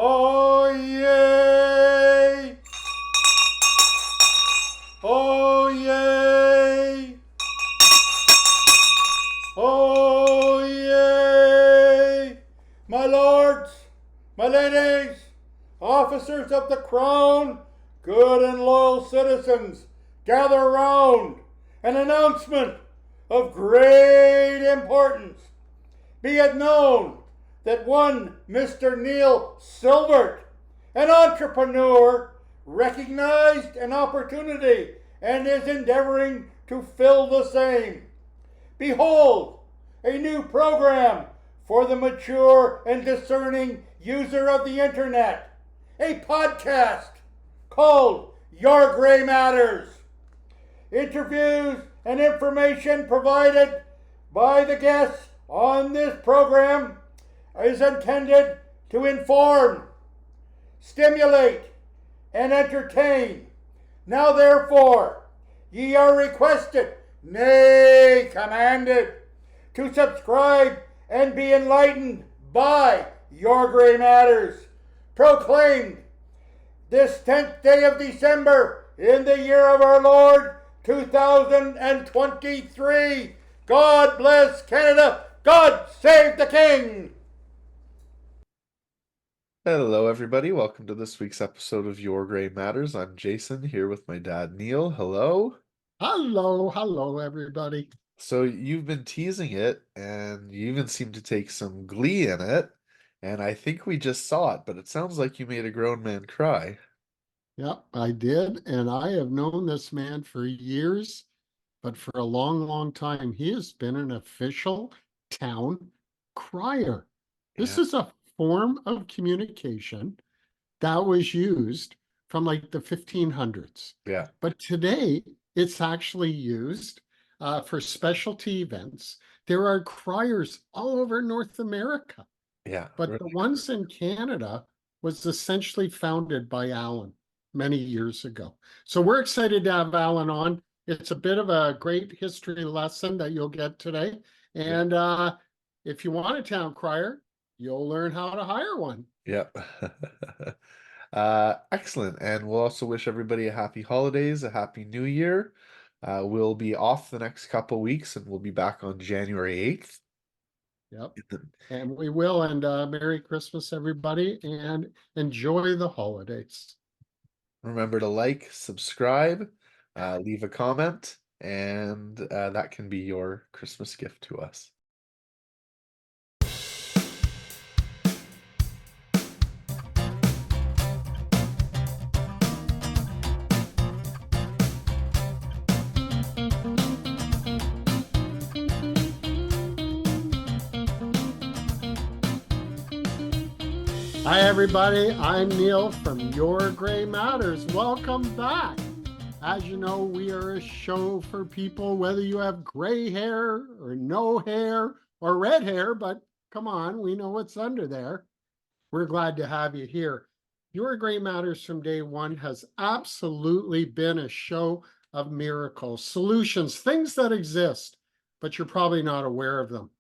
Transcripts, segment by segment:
Oyez! Oyez! Oyez! My lords, my ladies, officers of the crown, good and loyal citizens, gather round an announcement of great importance. Be it known that one Mr. Neil Silvert, an entrepreneur, recognized an opportunity and is endeavoring to fill the same. Behold, a new program for the mature and discerning user of the internet, a podcast called Your Gray Matters. Interviews and information provided by the guests on this program is intended to inform, stimulate, and entertain. Now therefore, ye are requested, nay commanded, to subscribe and be enlightened by Your Gray Matters, proclaimed this 10th day of December in the year of our Lord 2023. God bless Canada. God save the King. Hello, everybody. Welcome to this week's episode of Your Gray Matters. I'm Jason, here with my dad, Neil. Hello. Hello, everybody. So you've been teasing it, and you even seem to take some glee in it, and I think we just saw it, but it sounds like you made a grown man cry. Yep, I did. And I have known this man for years, but for a long time, he has been an official town crier. This Yeah, is a form of communication that was used from like the 1500s. yeah, But today, it's actually used for specialty events. There are criers all over North America, yeah, but the really. ones in Canada was essentially founded by Allan many years ago. So we're excited to have Allan on. It's a bit of a great history lesson that you'll get today. Yeah, And if you want a town crier, you'll learn how to hire one. yeah. Excellent. And we'll also wish everybody a happy holidays, a happy new year. We'll be off the next couple weeks, and we'll be back on January 8th. Yep. And we will. And Merry Christmas, everybody, and enjoy the holidays. Remember to like, subscribe, leave a comment, and that can be your Christmas gift to us. Hi, everybody. I'm Neil from Your Gray Matters. Welcome back. As you know, we are a show for people, whether you have gray hair or no hair or red hair, but come on, we know what's under there. We're glad to have you here. Your Gray Matters from day one has absolutely been a show of miracles, solutions, things that exist, but you're probably not aware of them.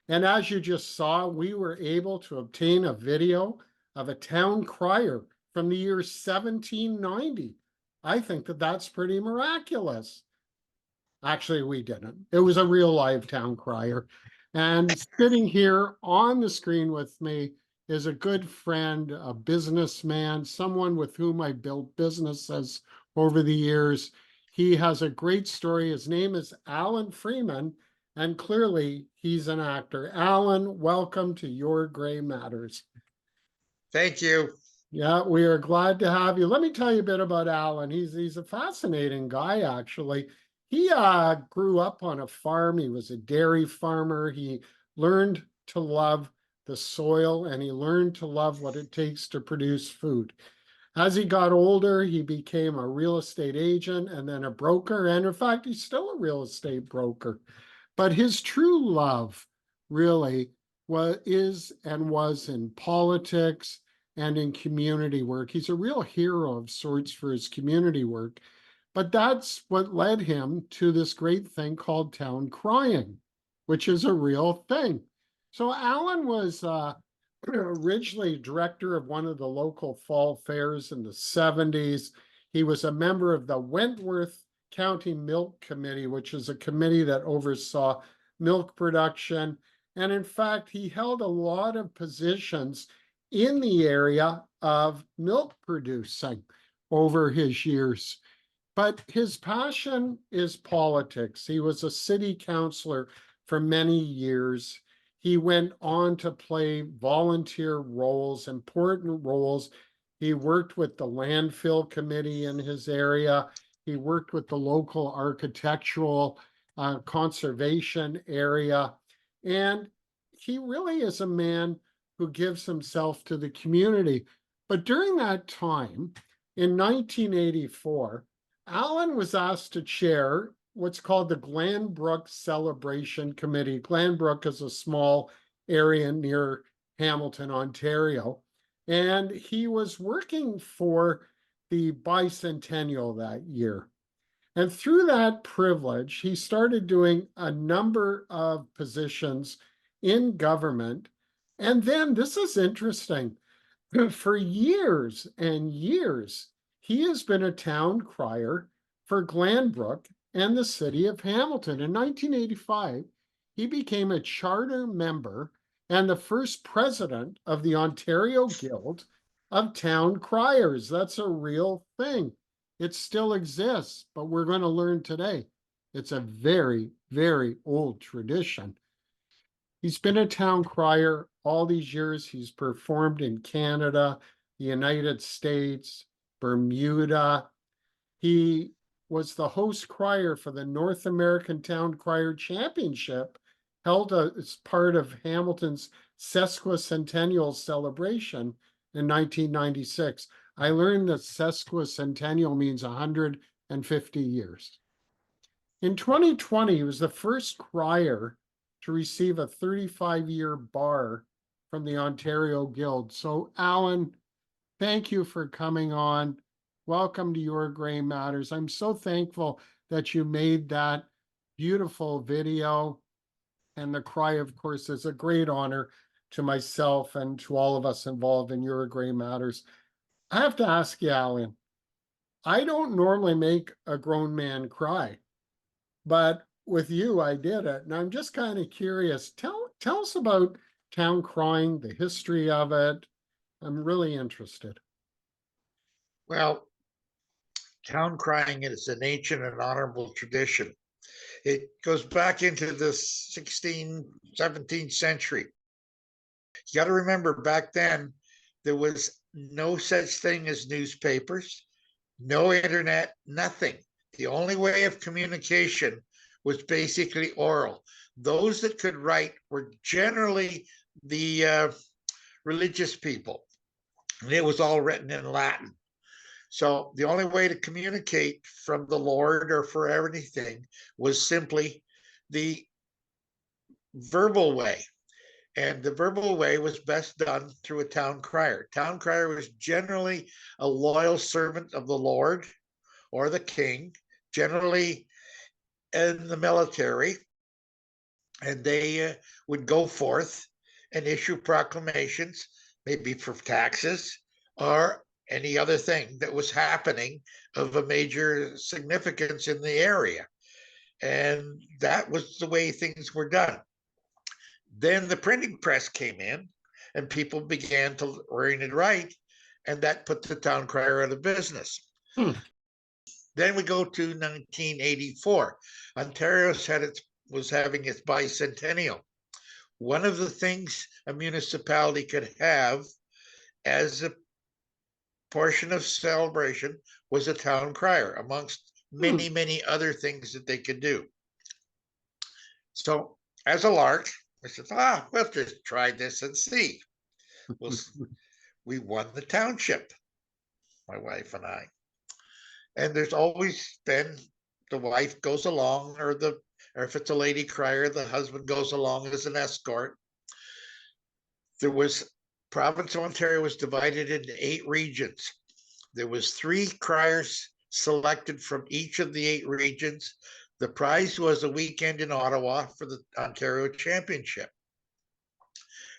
And as you just saw, we were able to obtain a video of a town crier from the year 1790. I think that that's pretty miraculous. Actually, we didn't. It was a real live town crier. And sitting here on the screen with me is a good friend, a businessman, someone with whom I built businesses over the years. He has a great story. His name is Allan Freeman. And clearly, he's an actor. Allan, welcome to Your Gray Matters. Thank you. Yeah, we are glad to have you. Let me tell you a bit about Allan. He's a fascinating guy, actually. He grew up on a farm. He was a dairy farmer. He learned to love the soil, and he learned to love what it takes to produce food. As he got older, he became a real estate agent and then a broker. And in fact, he's still a real estate broker. But his true love really is and was in politics and in community work. He's a real hero of sorts for his community work. But that's what led him to this great thing called town crying, which is a real thing. So Allan was originally director of one of the local fall fairs in the 70s. He was a member of the Wentworth County Milk Committee, which is a committee that oversaw milk production. And in fact, he held a lot of positions in the area of milk producing over his years. But his passion is politics. He was a city councilor for many years. He went on to play volunteer roles, important roles. He worked with the landfill committee in his area. He worked with the local architectural conservation area. And he really is a man who gives himself to the community. But during that time, in 1984, Allan was asked to chair what's called the Glanbrook Celebration Committee. Glanbrook is a small area near Hamilton, Ontario. And he was working for the bicentennial that year. And through that privilege, he started doing a number of positions in government. And then, this is interesting, for years and years, he has been a town crier for Glanbrook and the city of Hamilton. In 1985, he became a charter member and the first president of the Ontario Guild of Town Criers. That's a real thing. It still exists, but we're going to learn today it's a very, very old tradition. He's been a town crier all these years. He's performed in Canada, the United States, Bermuda. He was the host crier for the North American Town Crier Championship, held as part of Hamilton's sesquicentennial celebration in 1996. I learned that sesquicentennial means 150 years. In 2020, he was the first crier to receive a 35-year bar from the Ontario Guild. So, Allan, thank you for coming on. Welcome to Your Gray Matters. I'm so thankful that you made that beautiful video. And the cry, of course, is a great honor to myself and to all of us involved in Your Gray Matters. I have to ask you, Allan, I don't normally make a grown man cry, but with you, I did it. And I'm just kind of curious. Tell us about town crying, the history of it. I'm really interested. Well, town crying is an ancient and honorable tradition. It goes back into the 16th, 17th century. You got to remember, back then, there was no such thing as newspapers, no internet, nothing. The only way of communication was basically oral. Those that could write were generally the religious people, and it was all written in Latin. So the only way to communicate from the Lord or for anything was simply the verbal way. And the verbal way was best done through a town crier. Town crier was generally a loyal servant of the Lord or the king, generally in the military, and they would go forth and issue proclamations, maybe for taxes or any other thing that was happening of a major significance in the area. And that was the way things were done. Then the printing press came in and people began to learn and write, and that put the town crier out of business. Then we go to 1984. Ontario was having its bicentennial. One of the things a municipality could have as a portion of celebration was a town crier, amongst many, many other things that they could do. So as a lark, I said, we'll just try this and see. We won the township, my wife and I. And there's always been, the wife goes along, or if it's a lady crier, the husband goes along as an escort. Province of Ontario was divided into 8 regions. There was 3 criers selected from each of the 8 regions. The prize was a weekend in Ottawa for the Ontario Championship.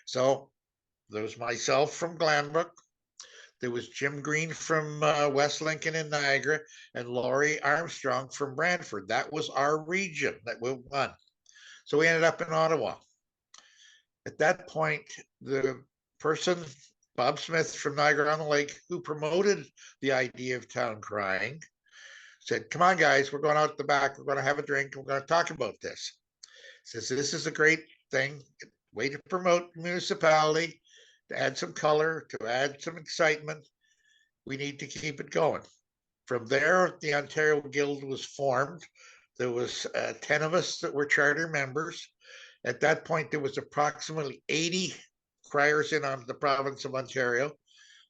So There was myself from Glanbrook. There was Jim Green from West Lincoln and Niagara, and Laurie Armstrong from Brantford. That was our region that we won. So we ended up in Ottawa. At that point, the person, Bob Smith from Niagara-on-the-Lake, who promoted the idea of town crying, said, "Come on, guys, we're going out the back. We're going to have a drink. We're going to talk about this." Says, "This is a great thing, way to promote municipality, to add some color, to add some excitement. We need to keep it going." From there, the Ontario Guild was formed. There was 10 of us that were charter members. At that point, there was approximately 80 criers in on the province of Ontario.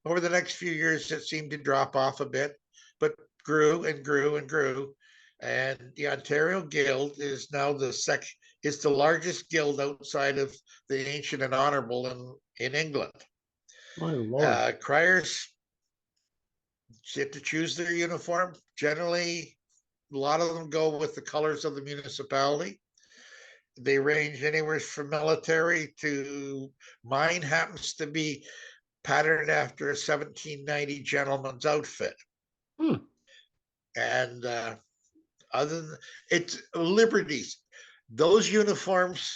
Over the next few years, it seemed to drop off a bit, but grew and grew and grew. And the Ontario Guild is now is the largest guild outside of the Ancient and Honourable in England. My Lord. Criers get to choose their uniform. Generally, a lot of them go with the colors of the municipality. They range anywhere from military to, mine happens to be patterned after a 1790 gentleman's outfit. And other than it's liberties, those uniforms,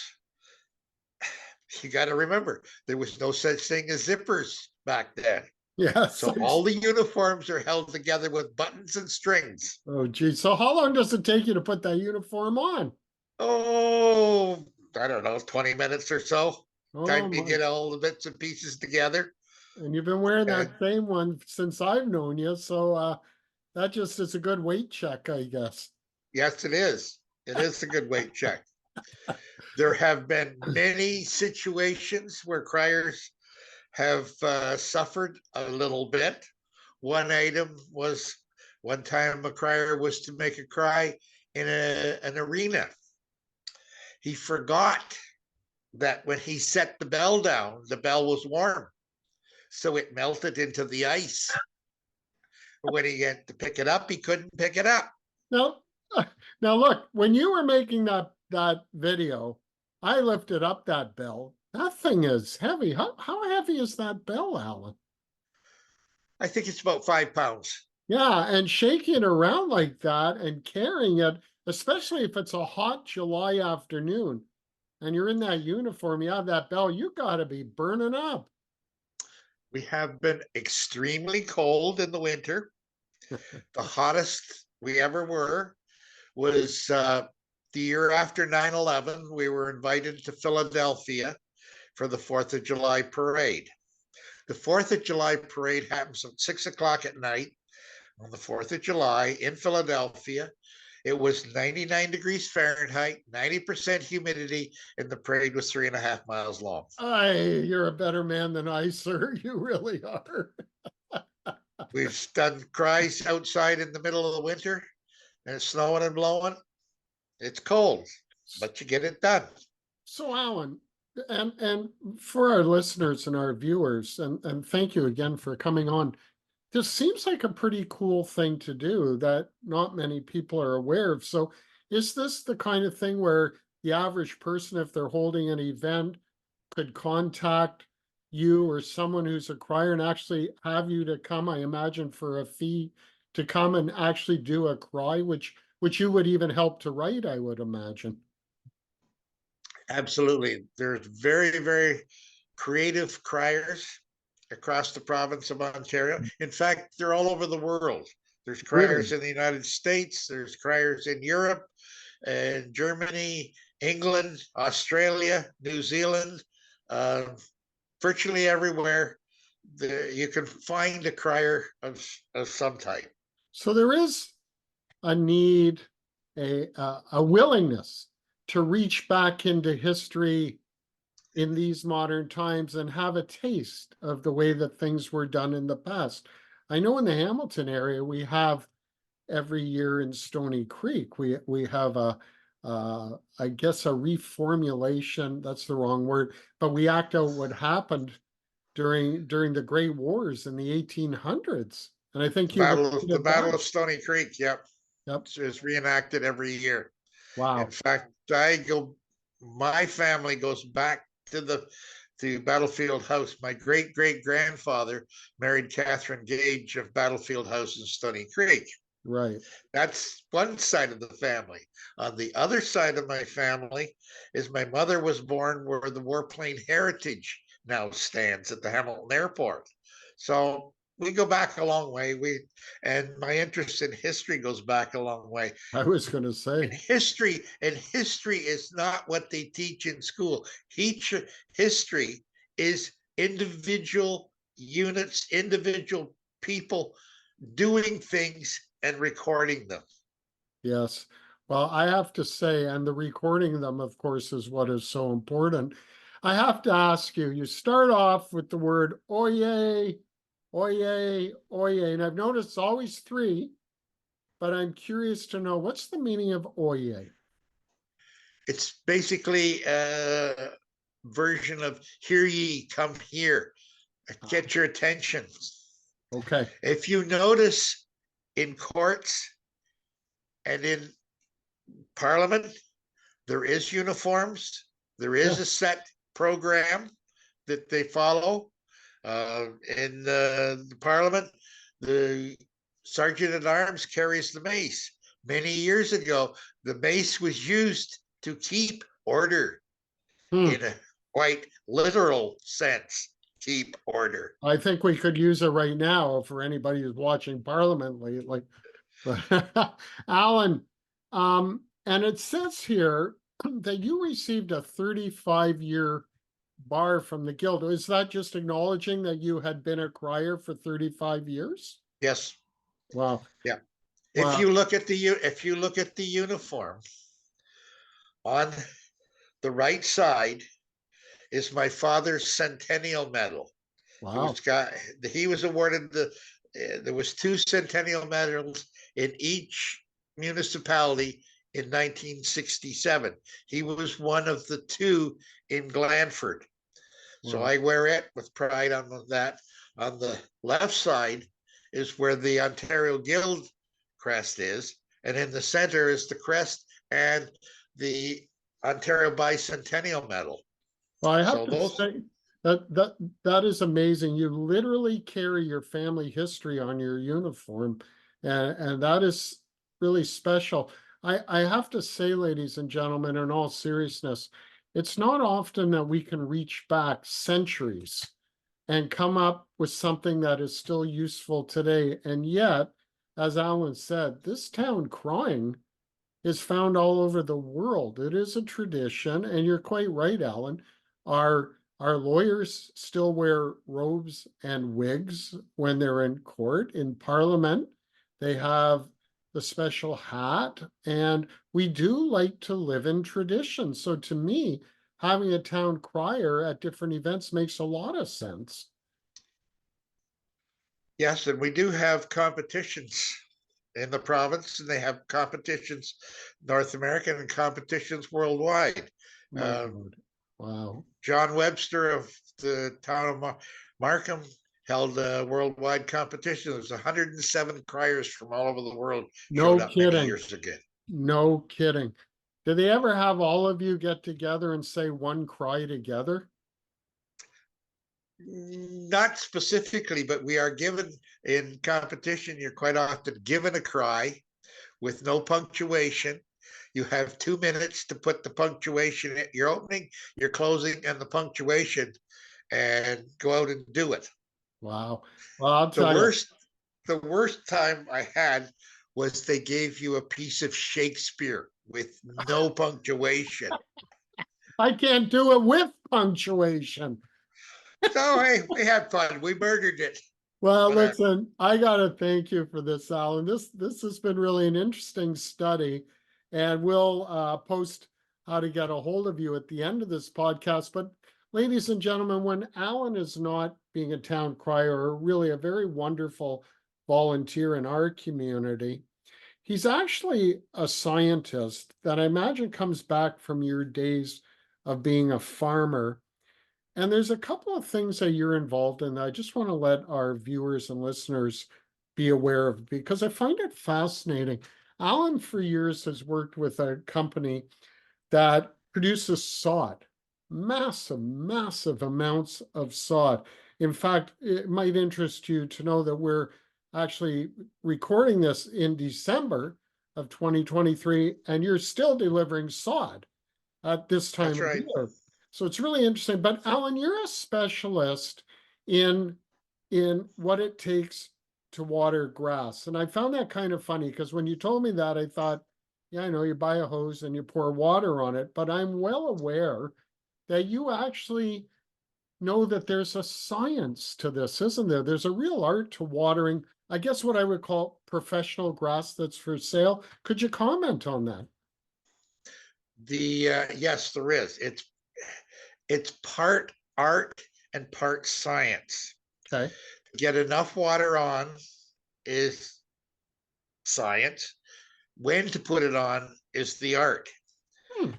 you got to remember, there was no such thing as zippers back then. Yes. So all the uniforms are held together with buttons and strings. Oh, geez. So how long does it take you to put that uniform on? Oh, I don't know, 20 minutes or so. Oh, Time you my. get all the bits and pieces together. And you've been wearing that And same one since I've known you. So that just is a good weight check, I guess. yes, it is. It is a good weight check. There have been many situations where criers have suffered a little bit. One item was, one time a crier was to make a cry in an arena. He forgot that when he set the bell down, the bell was warm. So it melted into the ice. When he had to pick it up, he couldn't pick it up. Now, now look, when you were making that video, I lifted up that bell. That thing is heavy. How heavy is that bell, Allan? I think it's about 5 pounds. Yeah, and shaking it around like that and carrying it, especially if it's a hot July afternoon and you're in that uniform, you have that bell, you got to be burning up. We have been extremely cold in the winter. The hottest we ever were was the year after 9/11. We were invited to Philadelphia for the 4th of July parade. The 4th of July parade happens at 6 o'clock at night on the 4th of July in Philadelphia. It was 99 degrees Fahrenheit, 90% humidity, and the parade was 3.5 miles long. You're a better man than I, sir. You really are. We've done cries outside in the middle of the winter, and it's snowing and blowing. It's cold, but you get it done. So, Allan, and for our listeners and our viewers, and thank you again for coming on. This seems like a pretty cool thing to do that not many people are aware of. So is this the kind of thing where the average person, if they're holding an event, could contact you or someone who's a crier and actually have you to come, I imagine, for a fee to come and actually do a cry, which you would even help to write, I would imagine. Absolutely. There's very, very creative criers across the province of Ontario. In fact, they're all over the world. There's criers in the United States, there's criers in Europe and Germany, England, Australia, New Zealand, virtually everywhere you can find a crier of some type. So there is a need, a willingness to reach back into history in these modern times and have a taste of the way that things were done in the past. I know in the Hamilton area, we have every year in Stony Creek, we have I guess a reformulation, that's the wrong word, but we act out what happened during the Great Wars in the 1800s. And I think the Battle of Stony Creek, yep. Yep. Is reenacted every year. Wow. In fact, my family goes back to to Battlefield House. My great-great-grandfather married Catherine Gage of Battlefield House in Stony Creek. Right. That's one side of the family. On the other side of my family is my mother was born where the Warplane Heritage now stands at the Hamilton Airport. So we go back a long way. And my interest in history goes back a long way. I was going to say. History is not what they teach in school. History is individual units, individual people doing things and recording them. Yes. Well, I have to say, and the recording them, of course, is what is so important. I have to ask you, you start off with the word Oyez, Oyez, Oyez. And I've noticed it's always three, but I'm curious to know what's the meaning of Oyez? It's basically a version of hear ye, come here, get your attention. Okay. If you notice in courts and in Parliament, there is uniforms, there is a set program that they follow. In the Parliament, the Sergeant at Arms carries the mace. Many years ago, the mace was used to keep order in a quite literal sense. Keep order. I think we could use it right now for anybody who's watching Parliament lately. Allan, and it says here that you received a 35-year bar from the Guild. Is that just acknowledging that you had been a crier for 35 years? Yes. Wow. Yeah. Wow. If you look at the uniform, on the right side is my father's centennial medal. Wow. He was awarded there was 2 centennial medals in each municipality in 1967. He was one of the 2 in Glanford. So I wear it with pride on that. On the left side is where the Ontario Guild crest is, and in the center is the crest and the Ontario Bicentennial Medal. Well, I have to say that is amazing. You literally carry your family history on your uniform, and that is really special. I have to say, ladies and gentlemen, in all seriousness, it's not often that we can reach back centuries and come up with something that is still useful today. And yet, as Allan said, this town crying is found all over the world. It is a tradition, and you're quite right, Allan. Our lawyers still wear robes and wigs when they're in court. In Parliament, they have the special hat, and we do like to live in tradition. So to me, having a town crier at different events makes a lot of sense. Yes, and we do have competitions in the province, and they have competitions North American and competitions worldwide. Wow. John Webster of the town of Markham held a worldwide competition. There's 107 criers from all over the world showed up many years ago. No kidding. Did they ever have all of you get together and say one cry together? Not specifically, but we are given in competition, you're quite often given a cry with no punctuation. You have 2 minutes to put the punctuation at your opening, your closing, and the punctuation, and go out and do it. Wow. Well, I'll tell you. The worst time I had was they gave you a piece of Shakespeare with no punctuation. I can't do it with punctuation. So hey, we had fun. We murdered it. Well, listen, I got to thank you for this, Allan. This has been really an interesting study, and we'll post how to get a hold of you at the end of this podcast. But ladies and gentlemen, when Allan is not being a town crier, or really a very wonderful volunteer in our community, he's actually a scientist that I imagine comes back from your days of being a farmer. And there's a couple of things that you're involved in that I just want to let our viewers and listeners be aware of, because I find it fascinating. Allan, for years, has worked with a company that produces sod. massive, massive amounts of sod. In fact, it might interest you to know that we're actually recording this in December of 2023, and you're still delivering sod at this time That's of right. year. So it's really interesting. But Allan, you're a specialist in what it takes to water grass. And I found that kind of funny because when you told me that, I thought, yeah, I know you buy a hose and you pour water on it, but I'm well aware that you actually know that there's a science to this, isn't there? There's a real art to watering, I guess what I would call professional grass that's for sale. Could you comment on that? Yes, there is. It's part art and part science. Okay. Get enough water on is science. When to put it on is the art. Hmm.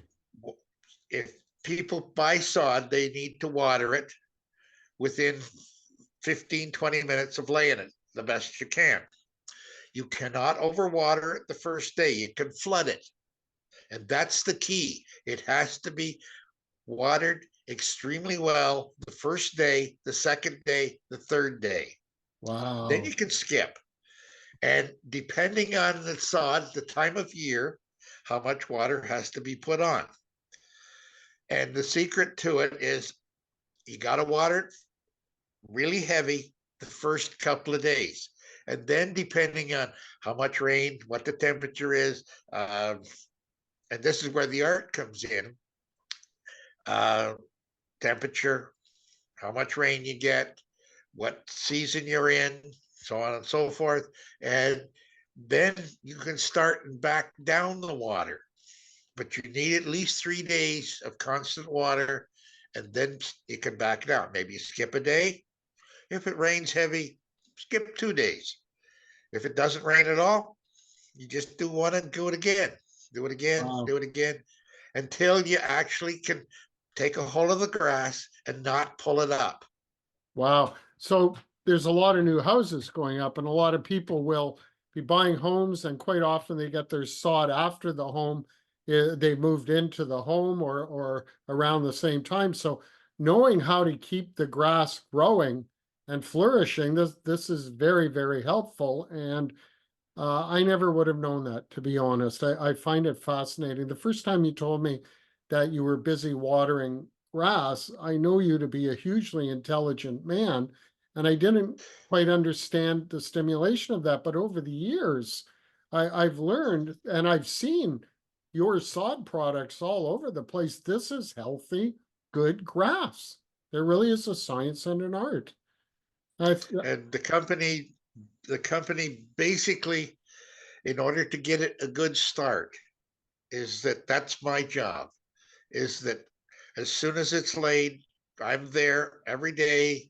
If people buy sod, they need to water it within 15, 20 minutes of laying it the best you can. You cannot overwater it the first day. You can flood it. And that's the key. It has to be watered extremely well the first day, the second day, the third day. Then Wow. you can skip. And depending on the sod, the time of year, how much water has to be put on. And the secret to it is you got to water it really heavy the first couple of days. And then depending on how much rain, what the temperature is, and this is where the art comes in, temperature, how much rain you get, what season you're in, so on and so forth. And then you can start and back down the water. But you need at least 3 days of constant water, and then you can back down. Maybe you skip a day. If it rains heavy, skip 2 days. If it doesn't rain at all, you just do one and do it again. Do it again, Wow. do it again, until you actually can take a hold of the grass and not pull it up. Wow. So there's a lot of new houses going up, and a lot of people will be buying homes, and quite often they get their sod after the home. They moved into the home or around the same time. So knowing how to keep the grass growing and flourishing, this is very, very helpful. And I never would have known that, to be honest. I find it fascinating. The first time you told me that you were busy watering grass, I know you to be a hugely intelligent man, and I didn't quite understand the stimulation of that. But over the years, I've learned and I've seen your sod products all over the place. This is healthy, good grass. There really is a science and an art. I, And the company basically, in order to get it a good start, is that's my job, is that as soon as it's laid, I'm there every day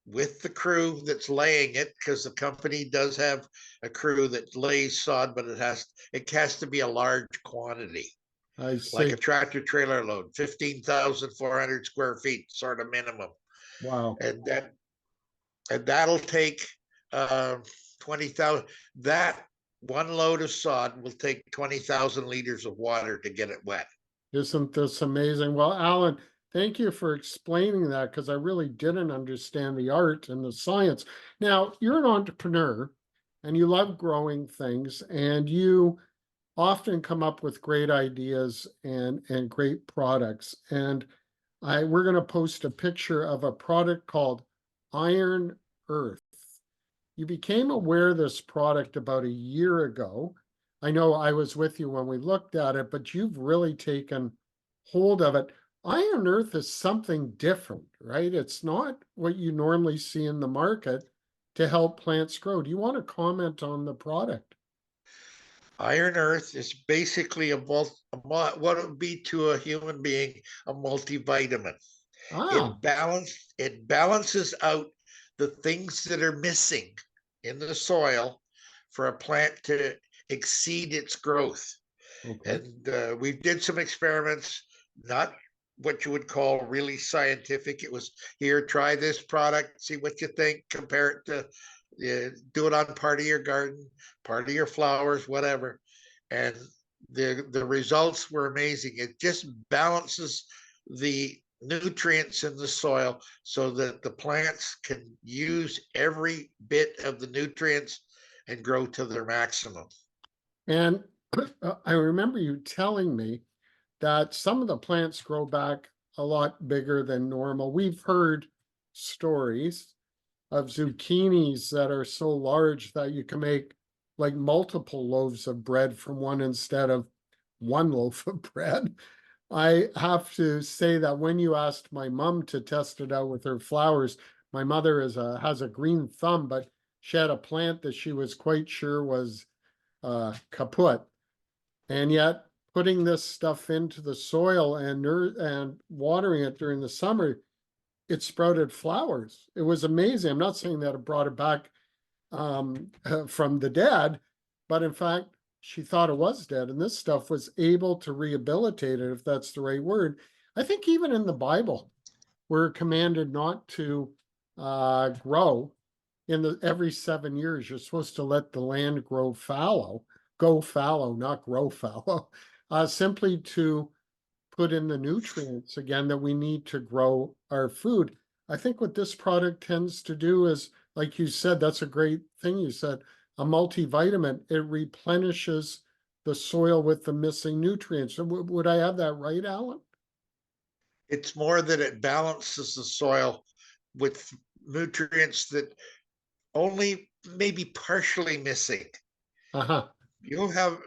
with the crew that's laying it, because the company does have a crew that lays sod, but it has to be a large quantity, I like see. a tractor trailer load, 15,400 square feet, sort of minimum. Wow. And that'll take 20,000. That one load of sod will take 20,000 liters of water to get it wet. Isn't this amazing? Well, Allan, thank you for explaining that because I really didn't understand the art and the science. Now, you're an entrepreneur and you love growing things, and you often come up with great ideas and great products. And we're going to post a picture of a product called Iron Earth. You became aware of this product about a year ago. I know I was with you when we looked at it, but you've really taken hold of it. Iron Earth is something different, right? It's not what you normally see in the market to help plants grow. Do you want to comment on the product? Iron Earth is basically what it would be to a human being a multivitamin. Ah, It balances out the things that are missing in the soil for a plant to exceed its growth. okay. And we did some experiments, not what you would call really scientific. It was, here, try this product, see what you think, compare it to, do it on part of your garden, part of your flowers, whatever. And the results were amazing. It just balances the nutrients in the soil so that the plants can use every bit of the nutrients and grow to their maximum. And I remember you telling me that some of the plants grow back a lot bigger than normal. We've heard stories of zucchinis that are so large that you can make like multiple loaves of bread from one instead of one loaf of bread. I have to say that when you asked my mom to test it out with her flowers, my mother has a green thumb, but she had a plant that she was quite sure was kaput. And yet putting this stuff into the soil and watering it during the summer, it sprouted flowers. It was amazing. I'm not saying that it brought it back from the dead, but in fact, she thought it was dead. And this stuff was able to rehabilitate it, if that's the right word. I think even in the Bible, we're commanded not to grow every 7 years. You're supposed to let the land go fallow, not grow fallow, simply to put in the nutrients again that we need to grow our food. I think what this product tends to do is, like you said, that's a great thing you said, a multivitamin. It replenishes the soil with the missing nutrients. So would I have that right, Allan? It's more that it balances the soil with nutrients that only maybe partially missing. Uh-huh. You'll have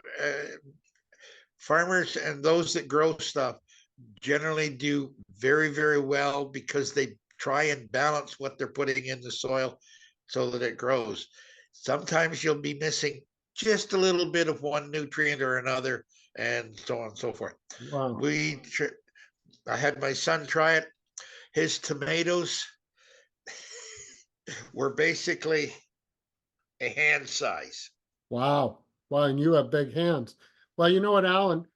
farmers and those that grow stuff generally do very, very well because they try and balance what they're putting in the soil so that it grows. Sometimes you'll be missing just a little bit of one nutrient or another, and so on and so forth. Wow. I had my son try it. His tomatoes were basically a hand size. Wow. Wow. And you have big hands. Well, you know what, Allan?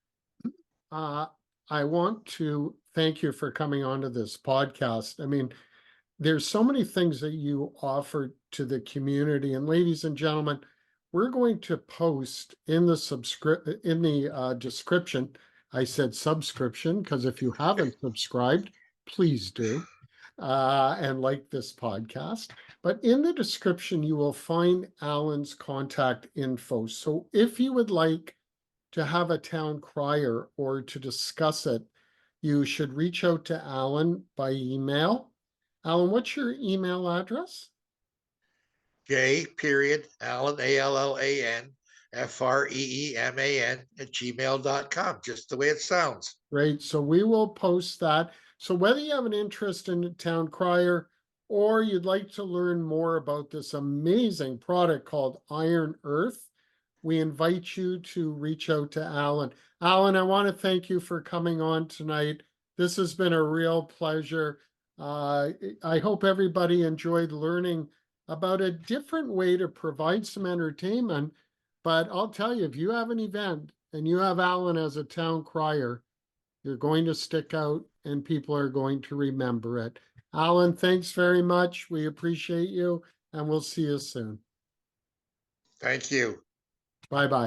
I want to thank you for coming onto this podcast. I mean, there's so many things that you offer to the community. And ladies and gentlemen, we're going to post in the description. I said subscription because if you haven't subscribed, please do and like this podcast. But in the description, you will find Allan's contact info. So if you would like to have a town crier or to discuss it, you should reach out to Allan by email. Allan, what's your email address? Allan, ALLANFREEMAN @gmail.com, just the way it sounds. Great. So we will post that. So whether you have an interest in town crier or you'd like to learn more about this amazing product called Iron Earth, we invite you to reach out to Allan. Allan, I want to thank you for coming on tonight. This has been a real pleasure. I hope everybody enjoyed learning about a different way to provide some entertainment. But I'll tell you, if you have an event and you have Allan as a town crier, you're going to stick out and people are going to remember it. Allan, thanks very much. We appreciate you and we'll see you soon. Thank you. Bye-bye.